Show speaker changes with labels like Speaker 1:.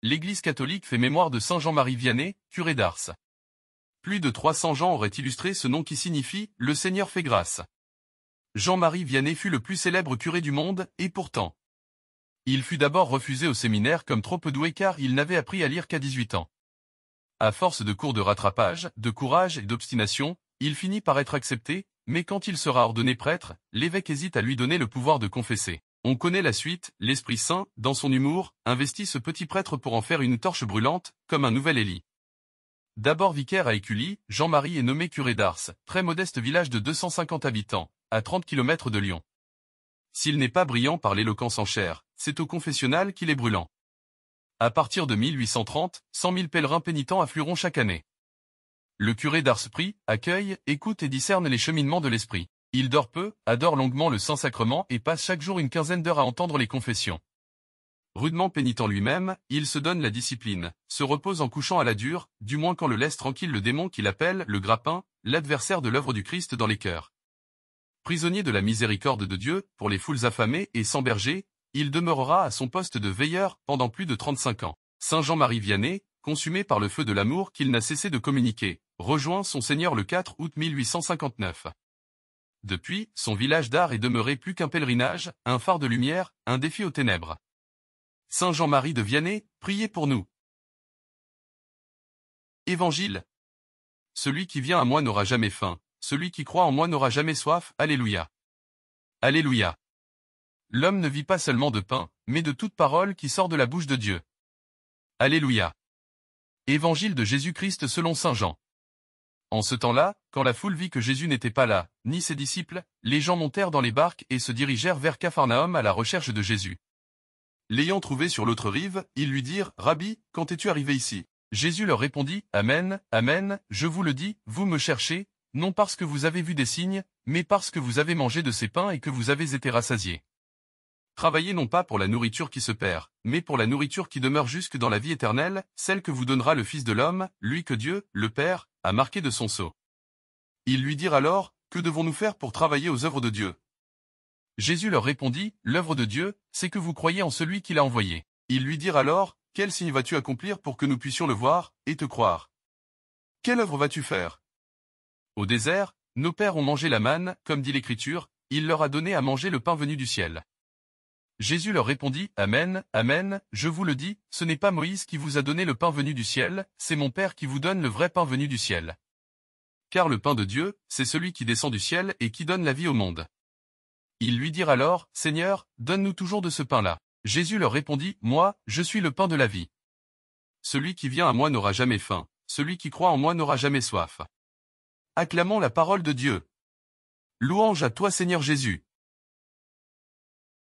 Speaker 1: l'Église catholique fait mémoire de Saint Jean-Marie Vianney, curé d'Ars. Plus de 300 gens auraient illustré ce nom qui signifie « Le Seigneur fait grâce ». Jean-Marie Vianney fut le plus célèbre curé du monde, et pourtant. Il fut d'abord refusé au séminaire comme trop peu doué car il n'avait appris à lire qu'à 18 ans. À force de cours de rattrapage, de courage et d'obstination, il finit par être accepté, mais quand il sera ordonné prêtre, l'évêque hésite à lui donner le pouvoir de confesser. On connaît la suite, l'Esprit Saint, dans son humour, investit ce petit prêtre pour en faire une torche brûlante, comme un nouvel Élie. D'abord vicaire à Écully, Jean-Marie est nommé curé d'Ars, très modeste village de 250 habitants, à 30 km de Lyon. S'il n'est pas brillant par l'éloquence en chair, c'est au confessionnal qu'il est brûlant. À partir de 1830, 100 000 pèlerins pénitents afflueront chaque année. Le curé d'Ars prie, accueille, écoute et discerne les cheminements de l'esprit. Il dort peu, adore longuement le Saint-Sacrement et passe chaque jour une quinzaine d'heures à entendre les confessions. Rudement pénitent lui-même, il se donne la discipline, se repose en couchant à la dure, du moins quand le laisse tranquille le démon qu'il appelle le grappin, l'adversaire de l'œuvre du Christ dans les cœurs. Prisonnier de la miséricorde de Dieu, pour les foules affamées et sans berger, il demeurera à son poste de veilleur pendant plus de 35 ans. Saint Jean-Marie Vianney, consumé par le feu de l'amour qu'il n'a cessé de communiquer, rejoint son Seigneur le 4 août 1859. Depuis, son village d'Ars est demeuré plus qu'un pèlerinage, un phare de lumière, un défi aux ténèbres. Saint Jean-Marie de Vianney, priez pour nous. Évangile. Celui qui vient à moi n'aura jamais faim, celui qui croit en moi n'aura jamais soif, Alléluia. Alléluia. L'homme ne vit pas seulement de pain, mais de toute parole qui sort de la bouche de Dieu. Alléluia. Évangile de Jésus-Christ selon Saint Jean. En ce temps-là, quand la foule vit que Jésus n'était pas là, ni ses disciples, les gens montèrent dans les barques et se dirigèrent vers Capharnaüm à la recherche de Jésus. L'ayant trouvé sur l'autre rive, ils lui dirent, « Rabbi, quand es-tu arrivé ici ?» Jésus leur répondit, « Amen, Amen, je vous le dis, vous me cherchez, non parce que vous avez vu des signes, mais parce que vous avez mangé de ces pains et que vous avez été rassasiés. Travaillez non pas pour la nourriture qui se perd, mais pour la nourriture qui demeure jusque dans la vie éternelle, celle que vous donnera le Fils de l'homme, lui que Dieu, le Père, a marqué de son sceau. » Ils lui dirent alors, « Que devons-nous faire pour travailler aux œuvres de Dieu ?» Jésus leur répondit, « L'œuvre de Dieu, c'est que vous croyez en celui qui l'a envoyé. » Ils lui dirent alors, « Quel signe vas-tu accomplir pour que nous puissions le voir, et te croire? Quelle œuvre vas-tu faire? » Au désert, nos pères ont mangé la manne, comme dit l'Écriture, il leur a donné à manger le pain venu du ciel. Jésus leur répondit, « Amen, Amen, je vous le dis, ce n'est pas Moïse qui vous a donné le pain venu du ciel, c'est mon Père qui vous donne le vrai pain venu du ciel. Car le pain de Dieu, c'est celui qui descend du ciel et qui donne la vie au monde. » Ils lui dirent alors, « Seigneur, donne-nous toujours de ce pain-là. » Jésus leur répondit, « Moi, je suis le pain de la vie. Celui qui vient à moi n'aura jamais faim, celui qui croit en moi n'aura jamais soif. » Acclamons la parole de Dieu. Louange à toi Seigneur Jésus.